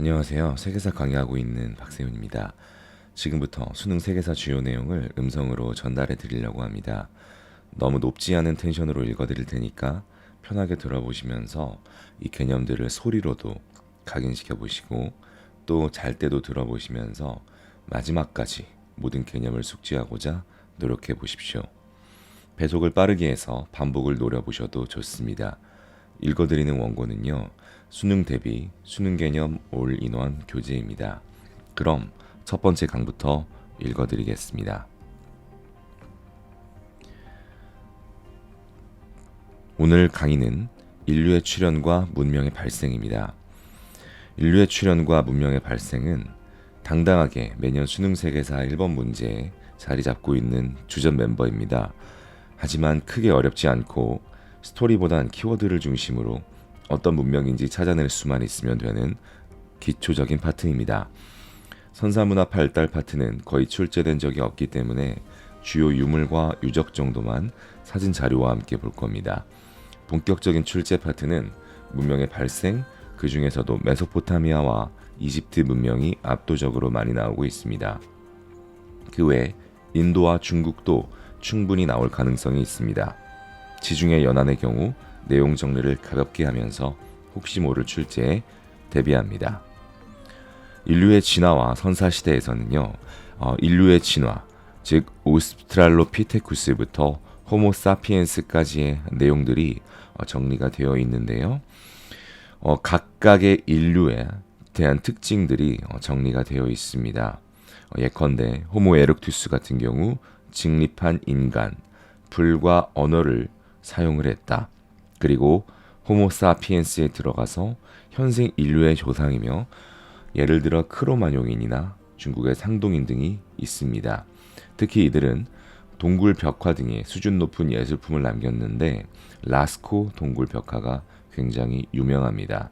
안녕하세요. 세계사 강의하고 있는 박세훈입니다. 지금부터 수능 세계사 주요 내용을 음성으로 전달해 드리려고 합니다. 너무 높지 않은 텐션으로 읽어 드릴 테니까 편하게 들어보시면서 이 개념들을 소리로도 각인시켜 보시고 또 잘 때도 들어보시면서 마지막까지 모든 개념을 숙지하고자 노력해 보십시오. 배속을 빠르게 해서 반복을 노려보셔도 좋습니다. 읽어드리는 원고는요, 수능 대비 수능 개념 올인원 교재입니다. 그럼 첫 번째 강부터 읽어드리겠습니다. 오늘 강의는 인류의 출현과 문명의 발생입니다. 인류의 출현과 문명의 발생은 당당하게 매년 수능 세계사 1번 문제에 자리 잡고 있는 주전 멤버입니다. 하지만 크게 어렵지 않고 스토리보단 키워드를 중심으로 어떤 문명인지 찾아낼 수만 있으면 되는 기초적인 파트입니다. 선사문화 발달 파트는 거의 출제된 적이 없기 때문에 주요 유물과 유적 정도만 사진 자료와 함께 볼 겁니다. 본격적인 출제 파트는 문명의 발생, 그 중에서도 메소포타미아와 이집트 문명이 압도적으로 많이 나오고 있습니다. 그 외 인도와 중국도 충분히 나올 가능성이 있습니다. 지중해 연안의 경우 내용 정리를 가볍게 하면서 혹시 모를 출제에 대비합니다. 인류의 진화와 선사시대에서는요, 인류의 진화, 즉 오스트랄로피테쿠스부터 호모사피엔스까지의 내용들이 정리가 되어 있는데요. 각각의 인류에 대한 특징들이 정리가 되어 있습니다. 예컨대 호모 에렉투스 같은 경우 직립한 인간, 불과 언어를 사용을 했다. 그리고 호모사피엔스에 들어가서 현생 인류의 조상이며 예를 들어 크로마뇽인이나 중국의 상동인 등이 있습니다. 특히 이들은 동굴 벽화 등의 수준 높은 예술품을 남겼는데 라스코 동굴 벽화가 굉장히 유명합니다.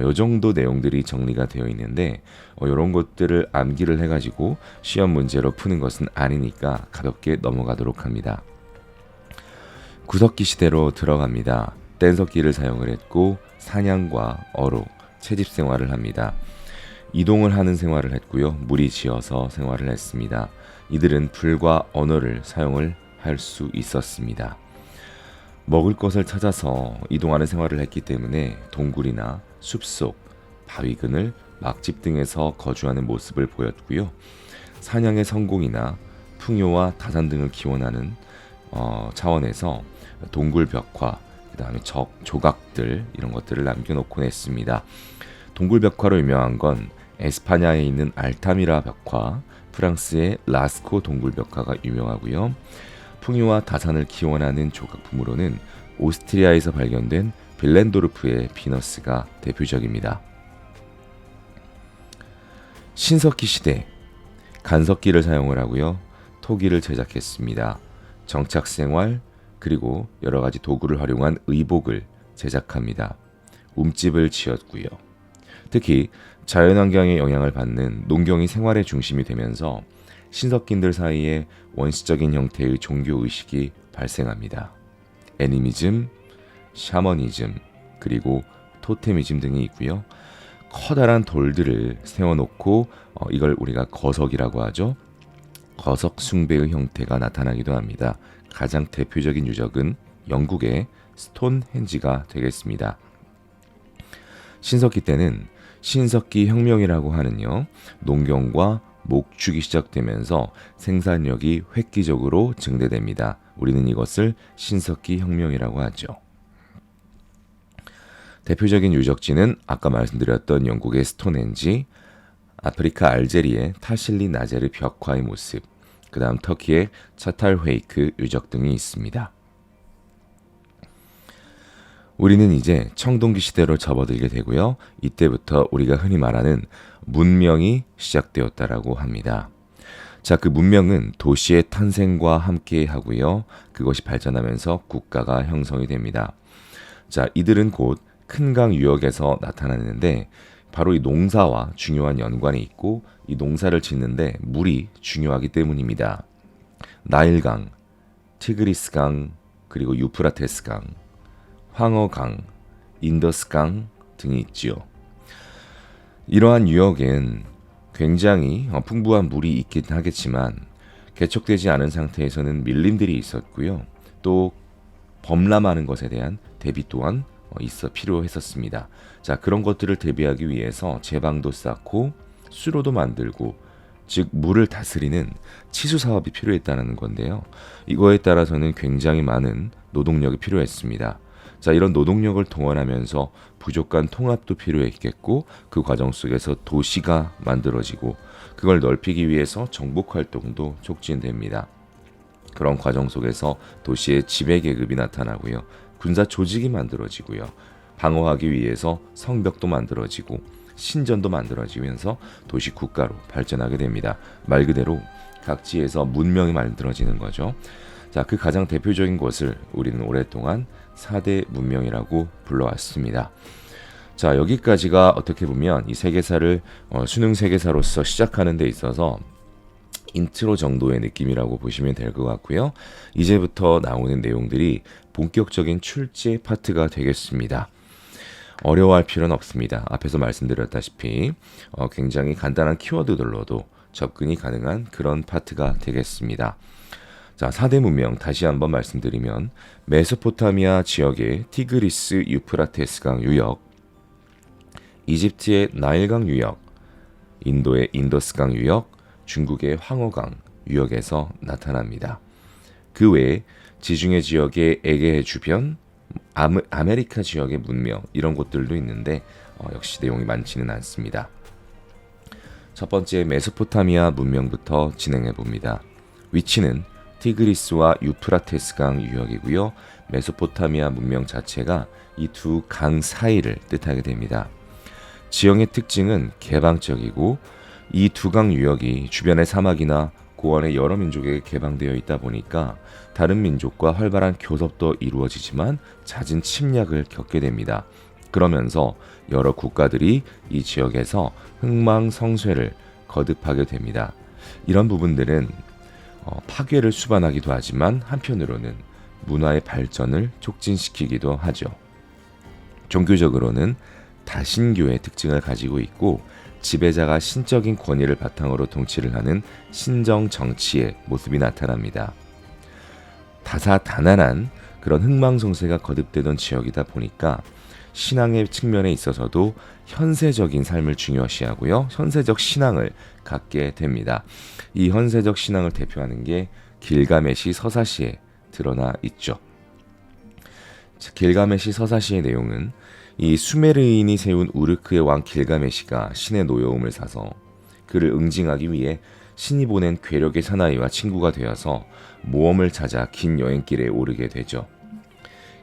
이 정도 내용들이 정리가 되어 있는데 이런 것들을 암기를 해가지고 시험 문제로 푸는 것은 아니니까 가볍게 넘어가도록 합니다. 구석기 시대로 들어갑니다. 뗀석기를 사용을 했고 사냥과 어로, 채집 생활을 합니다. 이동을 하는 생활을 했고요. 무리지어서 생활을 했습니다. 이들은 불과 언어를 사용을 할 수 있었습니다. 먹을 것을 찾아서 이동하는 생활을 했기 때문에 동굴이나 숲속, 바위근을 막집 등에서 거주하는 모습을 보였고요. 사냥의 성공이나 풍요와 다산 등을 기원하는 차원에서 동굴 벽화, 그 다음에 조각들 이런 것들을 남겨놓곤 했습니다. 동굴 벽화로 유명한 건 에스파냐에 있는 알타미라 벽화, 프랑스의 라스코 동굴 벽화가 유명하고요. 풍요와 다산을 기원하는 조각품으로는 오스트리아에서 발견된 빌렌도르프의 비너스가 대표적입니다. 신석기 시대, 간석기를 사용을 하고요. 토기를 제작했습니다. 정착생활, 그리고 여러 가지 도구를 활용한 의복을 제작합니다. 움집을 지었고요. 특히 자연환경의 영향을 받는 농경이 생활의 중심이 되면서 신석기인들 사이에 원시적인 형태의 종교의식이 발생합니다. 애니미즘, 샤머니즘, 그리고 토테미즘 등이 있고요. 커다란 돌들을 세워놓고 이걸 우리가 거석이라고 하죠. 거석 숭배의 형태가 나타나기도 합니다. 가장 대표적인 유적은 영국의 스톤헨지가 되겠습니다. 신석기 때는 신석기 혁명이라고 하는요, 농경과 목축이 시작되면서 생산력이 획기적으로 증대됩니다. 우리는 이것을 신석기 혁명이라고 하죠. 대표적인 유적지는 아까 말씀드렸던 영국의 스톤헨지, 아프리카 알제리의 타실리 나제르 벽화의 모습, 그 다음 터키의 차탈헤이크 유적 등이 있습니다. 우리는 이제 청동기 시대로 접어들게 되고요. 이때부터 우리가 흔히 말하는 문명이 시작되었다라고 합니다. 자, 그 문명은 도시의 탄생과 함께 하고요. 그것이 발전하면서 국가가 형성이 됩니다. 자, 이들은 곧 큰 강 유역에서 나타나는데 바로 이 농사와 중요한 연관이 있고 이 농사를 짓는데 물이 중요하기 때문입니다. 나일강, 티그리스강, 그리고 유프라테스강, 황허강, 인더스강 등이 있지요. 이러한 유역엔 굉장히 풍부한 물이 있긴 하겠지만 개척되지 않은 상태에서는 밀림들이 있었고요. 또 범람하는 것에 대한 대비 또한 필요했었습니다. 자, 그런 것들을 대비하기 위해서 제방도 쌓고 수로도 만들고, 즉 물을 다스리는 치수 사업이 필요했다는 건데요. 이거에 따라서는 굉장히 많은 노동력이 필요했습니다. 자, 이런 노동력을 동원하면서 부족한 통합도 필요했겠고, 그 과정 속에서 도시가 만들어지고, 그걸 넓히기 위해서 정복 활동도 촉진됩니다. 그런 과정 속에서 도시의 지배 계급이 나타나고요. 군사 조직이 만들어지고요. 방어하기 위해서 성벽도 만들어지고 신전도 만들어지면서 도시 국가로 발전하게 됩니다. 말 그대로 각지에서 문명이 만들어지는 거죠. 자, 그 가장 대표적인 것을 우리는 오랫동안 4대 문명이라고 불러왔습니다. 자, 여기까지가 어떻게 보면 이 세계사를 수능 세계사로서 시작하는 데 있어서 인트로 정도의 느낌이라고 보시면 될 것 같고요. 이제부터 나오는 내용들이 본격적인 출제 파트가 되겠습니다. 어려워할 필요는 없습니다. 앞에서 말씀드렸다시피 굉장히 간단한 키워드들로도 접근이 가능한 그런 파트가 되겠습니다. 자, 4대 문명 다시 한번 말씀드리면 메소포타미아 지역의 티그리스 유프라테스강 유역, 이집트의 나일강 유역, 인도의 인더스강 유역, 중국의 황허강 유역에서 나타납니다. 그 외에 지중해 지역의 에게해 주변, 아메리카 지역의 문명, 이런 곳들도 있는데 역시 내용이 많지는 않습니다. 첫 번째 메소포타미아 문명부터 진행해 봅니다. 위치는 티그리스와 유프라테스강 유역이고요. 메소포타미아 문명 자체가 이 두 강 사이를 뜻하게 됩니다. 지형의 특징은 개방적이고, 이 두 강 유역이 주변의 사막이나 고원의 여러 민족에게 개방되어 있다 보니까 다른 민족과 활발한 교섭도 이루어지지만 잦은 침략을 겪게 됩니다. 그러면서 여러 국가들이 이 지역에서 흥망성쇠를 거듭하게 됩니다. 이런 부분들은 파괴를 수반하기도 하지만 한편으로는 문화의 발전을 촉진시키기도 하죠. 종교적으로는 다신교의 특징을 가지고 있고, 지배자가 신적인 권위를 바탕으로 통치를 하는 신정 정치의 모습이 나타납니다. 다사다난한 그런 흥망성쇠가 거듭되던 지역이다 보니까 신앙의 측면에 있어서도 현세적인 삶을 중요시하고요. 현세적 신앙을 갖게 됩니다. 이 현세적 신앙을 대표하는 게 길가메시 서사시에 드러나 있죠. 길가메시 서사시의 내용은 이 수메르인이 세운 우르크의 왕 길가메시가 신의 노여움을 사서 그를 응징하기 위해 신이 보낸 괴력의 사나이와 친구가 되어서 모험을 찾아 긴 여행길에 오르게 되죠.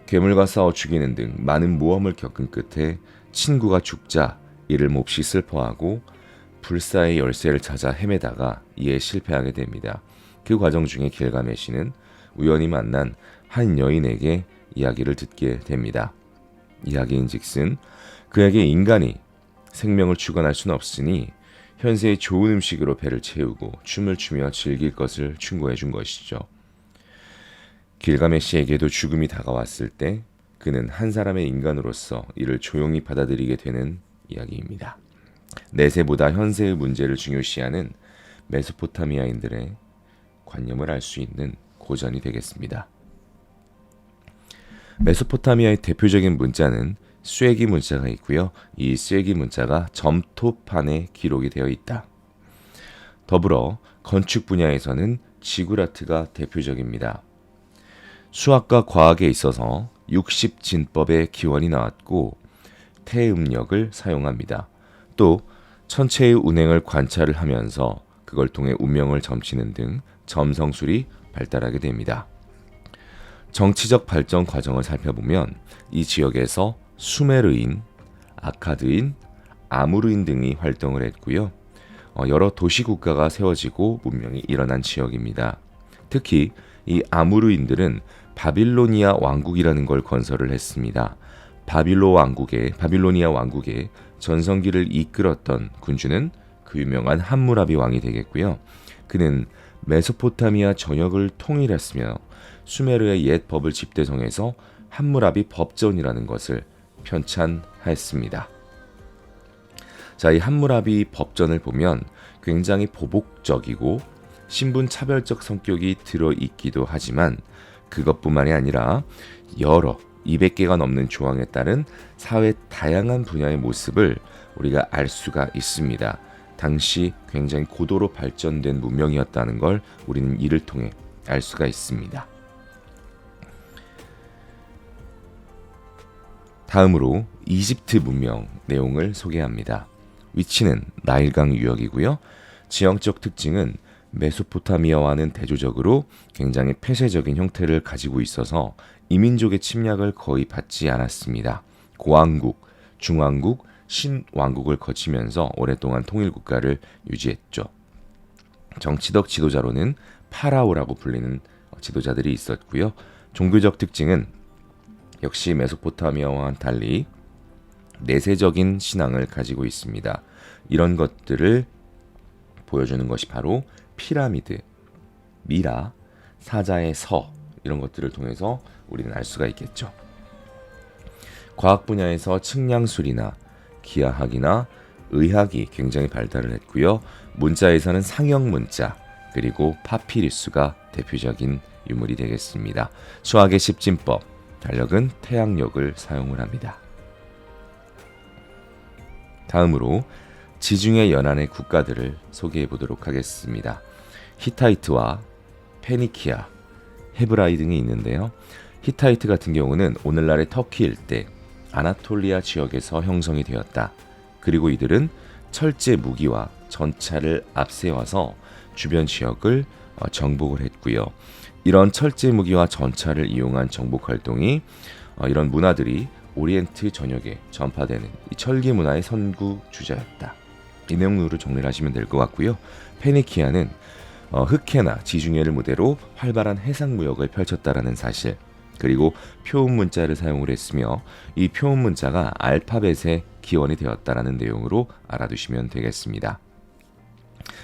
괴물과 싸워 죽이는 등 많은 모험을 겪은 끝에 친구가 죽자 이를 몹시 슬퍼하고 불사의 열쇠를 찾아 헤매다가 이에 실패하게 됩니다. 그 과정 중에 길가메시는 우연히 만난 한 여인에게 이야기를 듣게 됩니다. 이야기인즉슨 그에게 인간이 생명을 주관할 수는 없으니 현세의 좋은 음식으로 배를 채우고 춤을 추며 즐길 것을 충고해 준 것이죠. 길가메시에게도 죽음이 다가왔을 때 그는 한 사람의 인간으로서 이를 조용히 받아들이게 되는 이야기입니다. 내세보다 현세의 문제를 중요시하는 메소포타미아인들의 관념을 알 수 있는 고전이 되겠습니다. 메소포타미아의 대표적인 문자는 쇠기 문자가 있고요. 이 쇠기 문자가 점토판에 기록이 되어 있다. 더불어 건축 분야에서는 지구라트가 대표적입니다. 수학과 과학에 있어서 60진법의 기원이 나왔고 태음력을 사용합니다. 또 천체의 운행을 관찰을 하면서 그걸 통해 운명을 점치는 등 점성술이 발달하게 됩니다. 정치적 발전 과정을 살펴보면 이 지역에서 수메르인, 아카드인, 아무르인 등이 활동을 했고요. 여러 도시 국가가 세워지고 문명이 일어난 지역입니다. 특히 이 아무르인들은 바빌로니아 왕국이라는 걸 건설을 했습니다. 바빌로니아 왕국의 전성기를 이끌었던 군주는 그 유명한 함무라비 왕이 되겠고요. 그는 메소포타미아 전역을 통일했으며 수메르의 옛 법을 집대성해서 함무라비 법전이라는 것을 편찬했습니다. 자, 이 함무라비 법전을 보면 굉장히 보복적이고 신분 차별적 성격이 들어있기도 하지만 그것뿐만이 아니라 여러 200개가 넘는 조항에 따른 사회 다양한 분야의 모습을 우리가 알 수가 있습니다. 당시 굉장히 고도로 발전된 문명이었다는 걸 우리는 이를 통해 알 수가 있습니다. 다음으로 이집트 문명 내용을 소개합니다. 위치는 나일강 유역이고요. 지형적 특징은 메소포타미아와는 대조적으로 굉장히 폐쇄적인 형태를 가지고 있어서 이민족의 침략을 거의 받지 않았습니다. 고왕국, 중왕국, 신왕국을 거치면서 오랫동안 통일국가를 유지했죠. 정치적 지도자로는 파라오라고 불리는 지도자들이 있었고요. 종교적 특징은 역시 메소포타미아와는 달리 내세적인 신앙을 가지고 있습니다. 이런 것들을 보여주는 것이 바로 피라미드, 미라, 사자의 서 이런 것들을 통해서 우리는 알 수가 있겠죠. 과학 분야에서 측량술이나 기하학이나 의학이 굉장히 발달을 했고요. 문자에서는 상형 문자 그리고 파피루스가 대표적인 유물이 되겠습니다. 수학의 십진법, 달력은 태양력을 사용을 합니다. 다음으로 지중해 연안의 국가들을 소개해 보도록 하겠습니다. 히타이트와 페니키아, 헤브라이 등이 있는데요. 히타이트 같은 경우는 오늘날의 터키 일대 아나톨리아 지역에서 형성이 되었다. 그리고 이들은 철제 무기와 전차를 앞세워서 주변 지역을 정복을 했고요. 이런 철제 무기와 전차를 이용한 정복 활동이 이런 문화들이 오리엔트 전역에 전파되는 이 철기 문화의 선구주자였다. 이 내용으로 정리를 하시면 될 것 같고요. 페니키아는 흑해나 지중해를 무대로 활발한 해상 무역을 펼쳤다라는 사실, 그리고 표음 문자를 사용을 했으며 이 표음 문자가 알파벳의 기원이 되었다라는 내용으로 알아두시면 되겠습니다.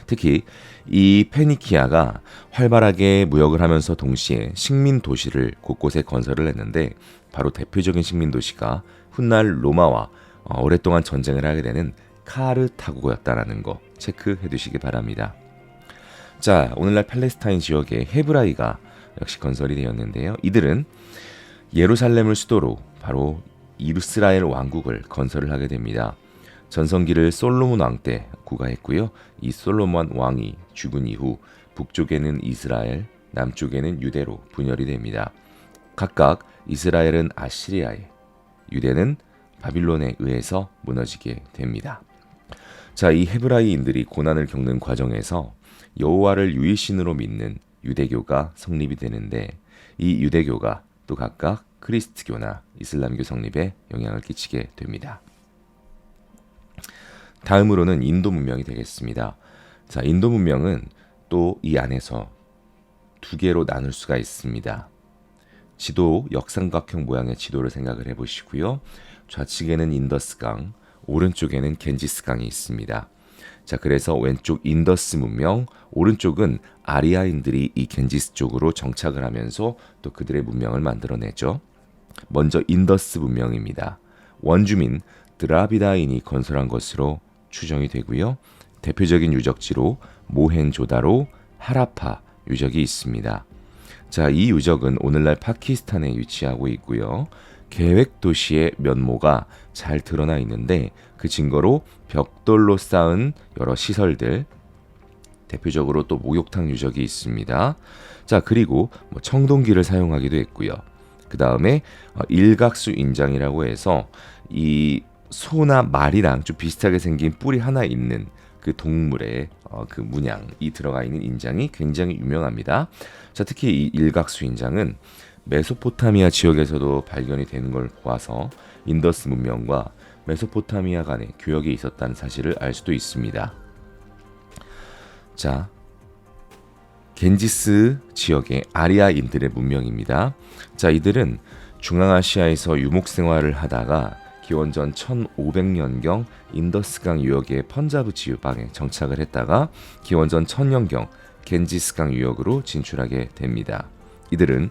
특히 이 페니키아가 활발하게 무역을 하면서 동시에 식민 도시를 곳곳에 건설을 했는데 바로 대표적인 식민 도시가 훗날 로마와 오랫동안 전쟁을 하게 되는 카르타고였다라는 거 체크해 두시기 바랍니다. 자, 오늘날 팔레스타인 지역에 헤브라이가 역시 건설이 되었는데요. 이들은 예루살렘을 수도로 바로 이스라엘 왕국을 건설을 하게 됩니다. 전성기를 솔로몬 왕 때 구가했고요. 이 솔로몬 왕이 죽은 이후 북쪽에는 이스라엘, 남쪽에는 유대로 분열이 됩니다. 각각 이스라엘은 아시리아에, 유대는 바빌론에 의해서 무너지게 됩니다. 자, 이 헤브라이인들이 고난을 겪는 과정에서 여호와를 유일신으로 믿는 유대교가 성립이 되는데 이 유대교가 또 각각 크리스트교나 이슬람교 성립에 영향을 끼치게 됩니다. 다음으로는 인도 문명이 되겠습니다. 자, 인도 문명은 또 이 안에서 두 개로 나눌 수가 있습니다. 지도 역삼각형 모양의 지도를 생각을 해보시고요. 좌측에는 인더스강, 오른쪽에는 겐지스강이 있습니다. 자, 그래서 왼쪽 인더스 문명, 오른쪽은 아리아인들이 이 겐지스 쪽으로 정착을 하면서 또 그들의 문명을 만들어내죠. 먼저 인더스 문명입니다. 원주민 드라비다인이 건설한 것으로 추정이 되고요. 대표적인 유적지로 모헨조다로, 하라파 유적이 있습니다. 자, 이 유적은 오늘날 파키스탄에 위치하고 있고요. 계획 도시의 면모가 잘 드러나 있는데 그 증거로 벽돌로 쌓은 여러 시설들, 대표적으로 또 목욕탕 유적이 있습니다. 자, 그리고 청동기를 사용하기도 했고요. 그 다음에 일각수 인장이라고 해서 이 소나 말이랑 좀 비슷하게 생긴 뿔이 하나 있는 그 동물의 그 문양이 들어가 있는 인장이 굉장히 유명합니다. 자, 특히 이 일각수 인장은 메소포타미아 지역에서도 발견이 되는 걸 보아서 인더스 문명과 메소포타미아 간에 교역이 있었다는 사실을 알 수도 있습니다. 자, 겐지스 지역의 아리아인들의 문명입니다. 자, 이들은 중앙아시아에서 유목 생활을 하다가 기원전 1500년경 인더스강 유역의 펀자브 지방에 정착을 했다가 기원전 1000년경 겐지스강 유역으로 진출하게 됩니다. 이들은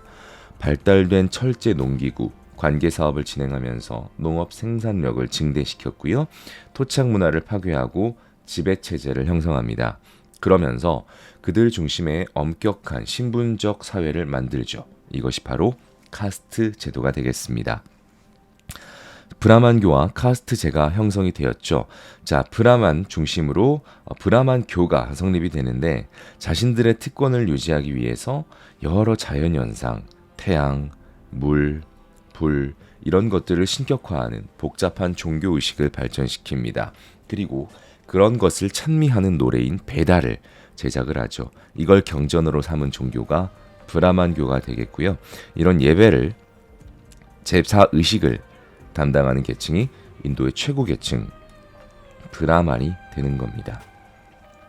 발달된 철제 농기구, 관계 사업을 진행하면서 농업 생산력을 증대시켰고요. 토착 문화를 파괴하고 지배 체제를 형성합니다. 그러면서 그들 중심의 엄격한 신분적 사회를 만들죠. 이것이 바로 카스트 제도가 되겠습니다. 브라만교와 카스트제가 형성이 되었죠. 자, 브라만 중심으로 브라만교가 성립이 되는데 자신들의 특권을 유지하기 위해서 여러 자연현상, 태양, 물, 불 이런 것들을 신격화하는 복잡한 종교의식을 발전시킵니다. 그리고 그런 것을 찬미하는 노래인 베다를 제작을 하죠. 이걸 경전으로 삼은 종교가 브라만교가 되겠고요. 이런 예배를 제사 의식을 담당하는 계층이 인도의 최고 계층 브라만이 되는 겁니다.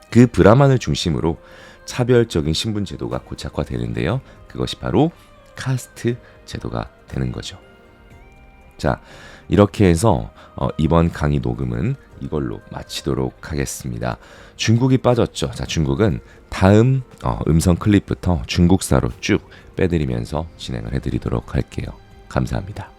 그 브라만을 중심으로 차별적인 신분 제도가 고착화되는데요. 그것이 바로 카스트 제도가 되는 거죠. 자, 이렇게 해서 이번 강의 녹음은 이걸로 마치도록 하겠습니다. 중국이 빠졌죠. 자, 중국은 다음 음성 클립부터 중국사로 쭉 빼드리면서 진행을 해드리도록 할게요. 감사합니다.